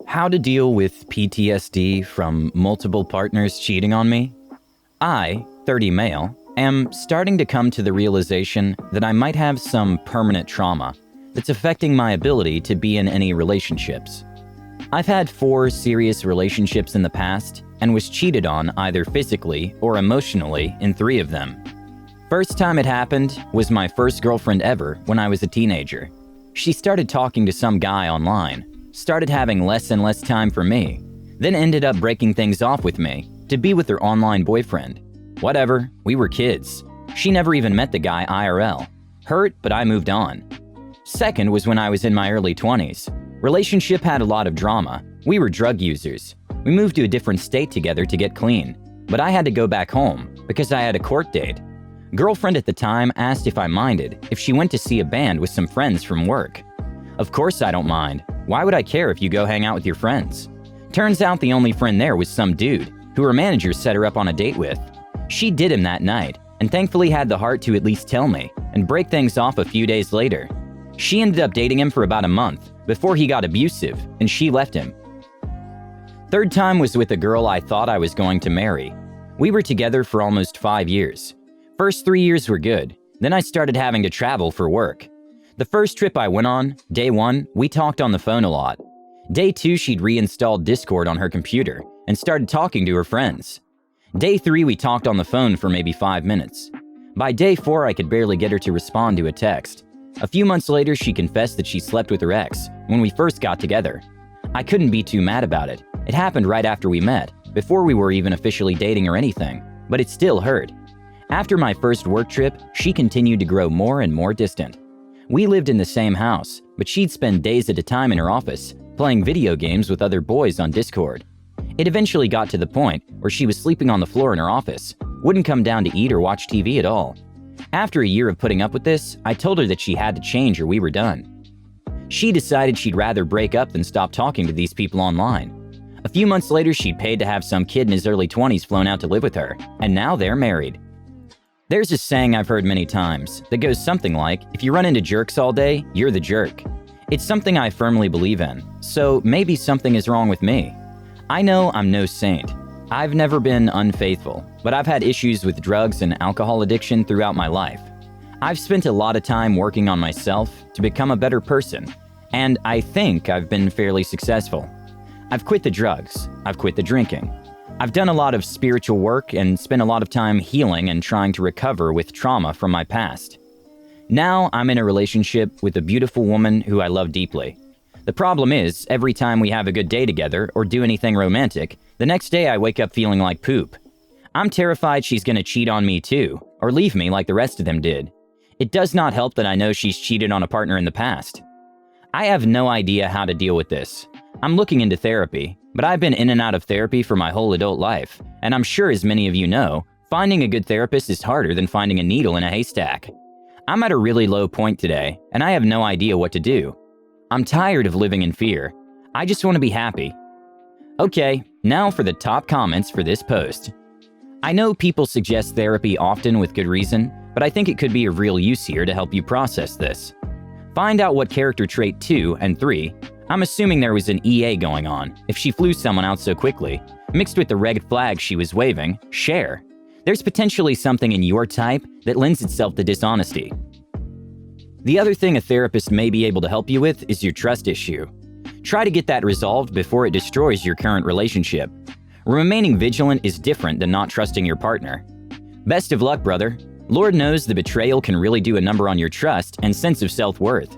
How to deal with PTSD from multiple partners cheating on me? I, 30 male, am starting to come to the realization that I might have some permanent trauma that's affecting my ability to be in any relationships. I've had 4 serious relationships in the past and was cheated on either physically or emotionally in 3 of them. First time it happened was my first girlfriend ever when I was a teenager. She started talking to some guy online, started having less and less time for me, then ended up breaking things off with me to be with her online boyfriend. Whatever, we were kids. She never even met the guy IRL. Hurt, but I moved on. Second was when I was in my early 20s. Relationship had a lot of drama. We were drug users. We moved to a different state together to get clean, but I had to go back home because I had a court date. Girlfriend at the time asked if I minded if she went to see a band with some friends from work. Of course I don't mind. Why would I care if you go hang out with your friends? Turns out the only friend there was some dude who her manager set her up on a date with. She did him that night and thankfully had the heart to at least tell me and break things off a few days later. She ended up dating him for about a month before he got abusive and she left him. Third time was with a girl I thought I was going to marry. We were together for almost 5 years. First 3 years were good, then I started having to travel for work. The first trip I went on, day 1, we talked on the phone a lot. Day 2, she'd reinstalled Discord on her computer and started talking to her friends. Day 3, we talked on the phone for maybe 5 minutes. By day 4, I could barely get her to respond to a text. A few months later, she confessed that she slept with her ex when we first got together. I couldn't be too mad about it. It happened right after we met, before we were even officially dating or anything, but it still hurt. After my first work trip, she continued to grow more and more distant. We lived in the same house, but she'd spend days at a time in her office, playing video games with other boys on Discord. It eventually got to the point where she was sleeping on the floor in her office, wouldn't come down to eat or watch TV at all. After a year of putting up with this, I told her that she had to change or we were done. She decided she'd rather break up than stop talking to these people online. A few months later, she'd paid to have some kid in his early 20s flown out to live with her, and now they're married. There's a saying I've heard many times that goes something like, if you run into jerks all day, you're the jerk. It's something I firmly believe in, so maybe something is wrong with me. I know I'm no saint. I've never been unfaithful, but I've had issues with drugs and alcohol addiction throughout my life. I've spent a lot of time working on myself to become a better person, and I think I've been fairly successful. I've quit the drugs. I've quit the drinking. I've done a lot of spiritual work and spent a lot of time healing and trying to recover with trauma from my past. Now I'm in a relationship with a beautiful woman who I love deeply. The problem is, every time we have a good day together or do anything romantic, the next day I wake up feeling like poop. I'm terrified she's gonna cheat on me too, or leave me like the rest of them did. It does not help that I know she's cheated on a partner in the past. I have no idea how to deal with this. I'm looking into therapy, but I've been in and out of therapy for my whole adult life, and I'm sure as many of you know, finding a good therapist is harder than finding a needle in a haystack. I'm at a really low point today, and I have no idea what to do. I'm tired of living in fear. I just want to be happy. Okay, now for the top comments for this post. I know people suggest therapy often with good reason, but I think it could be of real use here to help you process this. Find out what character trait 2 and 3, I'm assuming there was an EA going on if she flew someone out so quickly, mixed with the red flag she was waving, share. There's potentially something in your type that lends itself to dishonesty. The other thing a therapist may be able to help you with is your trust issue. Try to get that resolved before it destroys your current relationship. Remaining vigilant is different than not trusting your partner. Best of luck, brother. Lord knows the betrayal can really do a number on your trust and sense of self-worth.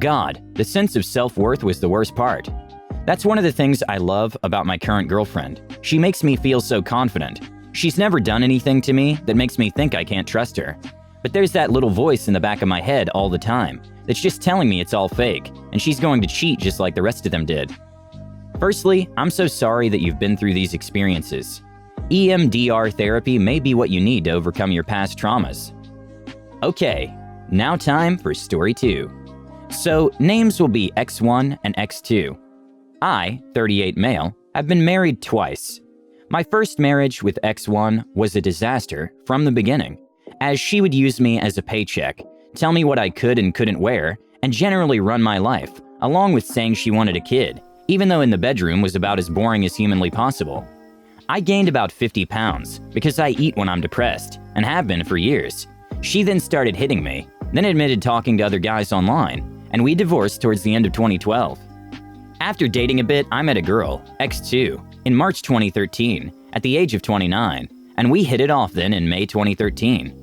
God, the sense of self-worth was the worst part. That's one of the things I love about my current girlfriend. She makes me feel so confident. She's never done anything to me that makes me think I can't trust her. But there's that little voice in the back of my head all the time that's just telling me it's all fake, and she's going to cheat just like the rest of them did. Firstly, I'm so sorry that you've been through these experiences. EMDR therapy may be what you need to overcome your past traumas. Okay, now time for story 2. So, names will be X1 and X2. I, 38 male, have been married twice. My first marriage with X1 was a disaster from the beginning, as she would use me as a paycheck, tell me what I could and couldn't wear, and generally run my life, along with saying she wanted a kid, even though in the bedroom was about as boring as humanly possible. I gained about 50 pounds because I eat when I'm depressed and have been for years. She then started hitting me, then admitted talking to other guys online, and we divorced towards the end of 2012. After dating a bit, I met a girl, X2, in March 2013 at the age of 29, and we hit it off then in May 2013.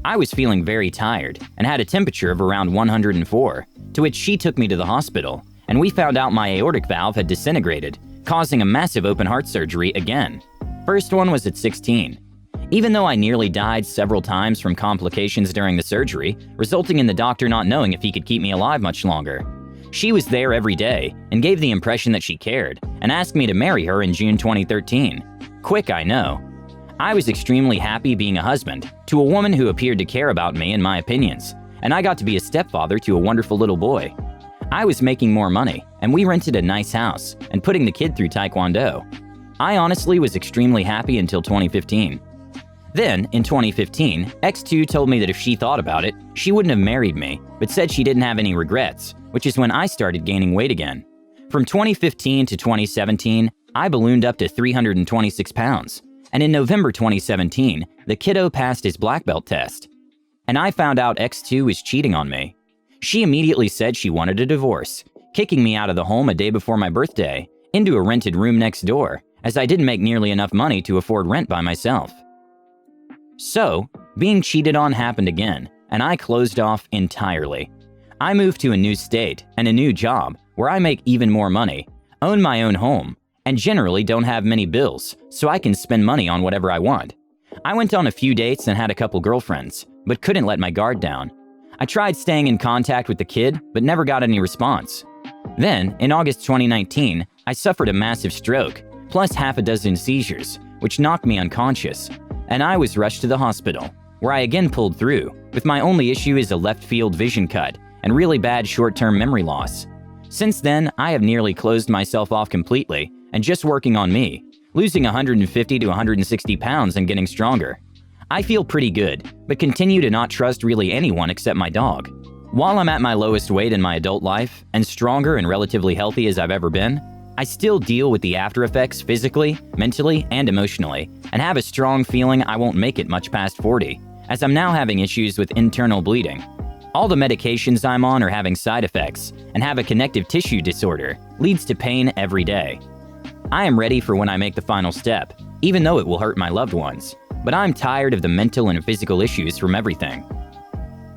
I was feeling very tired and had a temperature of around 104, to which she took me to the hospital, and we found out my aortic valve had disintegrated, causing a massive open heart surgery again. First one was at 16. Even though I nearly died several times from complications during the surgery, resulting in the doctor not knowing if he could keep me alive much longer. She was there every day and gave the impression that she cared and asked me to marry her in June 2013. Quick, I know. I was extremely happy being a husband to a woman who appeared to care about me and my opinions, and I got to be a stepfather to a wonderful little boy. I was making more money, and we rented a nice house and putting the kid through Taekwondo. I honestly was extremely happy until 2015. Then, in 2015, X2 told me that if she thought about it, she wouldn't have married me, but said she didn't have any regrets, which is when I started gaining weight again. From 2015 to 2017, I ballooned up to 326 pounds, and in November 2017, the kiddo passed his black belt test. And I found out X2 was cheating on me. She immediately said she wanted a divorce, kicking me out of the home a day before my birthday, into a rented room next door, as I didn't make nearly enough money to afford rent by myself. So, being cheated on happened again, and I closed off entirely. I moved to a new state and a new job where I make even more money, own my own home, and generally don't have many bills, so I can spend money on whatever I want. I went on a few dates and had a couple girlfriends, but couldn't let my guard down. I tried staying in contact with the kid, but never got any response. Then, in August 2019, I suffered a massive stroke, plus half a dozen seizures, which knocked me unconscious, and I was rushed to the hospital, where I again pulled through, with my only issue is a left field vision cut and really bad short-term memory loss. Since then, I have nearly closed myself off completely and just working on me, losing 150 to 160 pounds and getting stronger. I feel pretty good, but continue to not trust really anyone except my dog. While I'm at my lowest weight in my adult life and stronger and relatively healthy as I've ever been, I still deal with the after effects physically, mentally, and emotionally, and have a strong feeling I won't make it much past 40, as I'm now having issues with internal bleeding. All the medications I'm on are having side effects, and have a connective tissue disorder, leads to pain every day. I am ready for when I make the final step, even though it will hurt my loved ones, but I'm tired of the mental and physical issues from everything.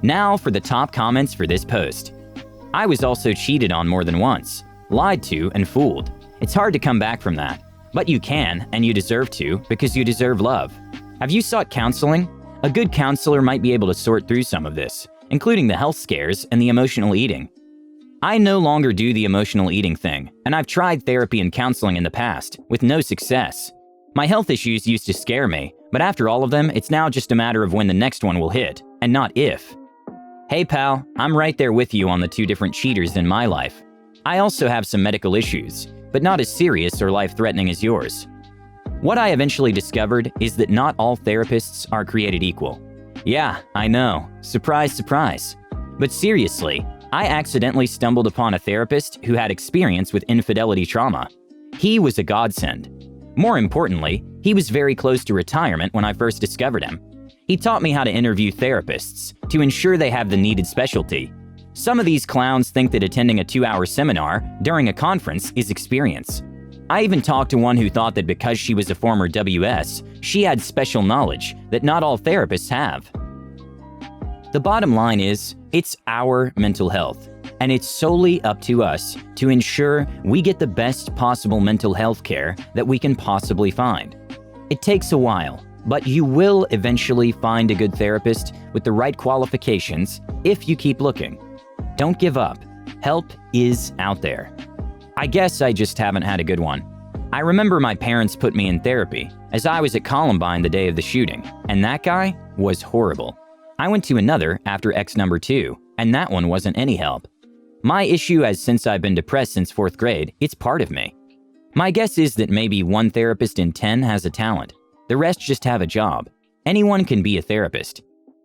Now for the top comments for this post. I was also cheated on more than once, lied to, and fooled. It's hard to come back from that, but you can, and you deserve to, because you deserve love. Have you sought counseling? A good counselor might be able to sort through some of this, including the health scares and the emotional eating. I no longer do the emotional eating thing, and I've tried therapy and counseling in the past, with no success. My health issues used to scare me, but after all of them, it's now just a matter of when the next one will hit, and not if. Hey pal, I'm right there with you on the 2 different cheaters in my life. I also have some medical issues, but not as serious or life-threatening as yours. What I eventually discovered is that not all therapists are created equal. Yeah, I know. Surprise, surprise. But seriously, I accidentally stumbled upon a therapist who had experience with infidelity trauma. He was a godsend. More importantly, he was very close to retirement when I first discovered him. He taught me how to interview therapists to ensure they have the needed specialty. Some of these clowns think that attending a 2-hour seminar during a conference is experience. I even talked to one who thought that because she was a former WS, she had special knowledge that not all therapists have. The bottom line is, it's our mental health, and it's solely up to us to ensure we get the best possible mental health care that we can possibly find. It takes a while, but you will eventually find a good therapist with the right qualifications if you keep looking. Don't give up. Help is out there. I guess I just haven't had a good one. I remember my parents put me in therapy as I was at Columbine the day of the shooting, and that guy was horrible. I went to another after X number 2, and that one wasn't any help. My issue is since I've been depressed since 4th grade, it's part of me. My guess is that maybe 1 therapist in 10 has a talent. The rest just have a job. Anyone can be a therapist.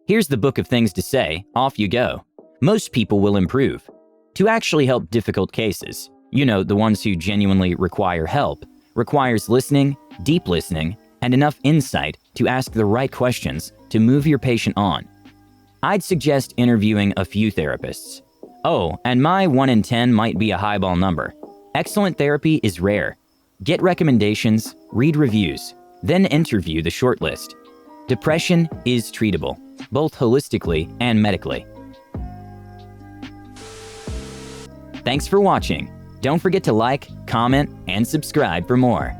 Here's the book of things to say, off you go. Most people will improve. To actually help difficult cases, You know, the ones who genuinely require help, requires listening, deep listening, and enough insight to ask the right questions to move your patient on. I'd suggest interviewing a few therapists. Oh, and my 1 in 10 might be a highball number. Excellent therapy is rare. Get recommendations, read reviews, then interview the shortlist. Depression is treatable, both holistically and medically. Thanks for watching. Don't forget to like, comment, and subscribe for more.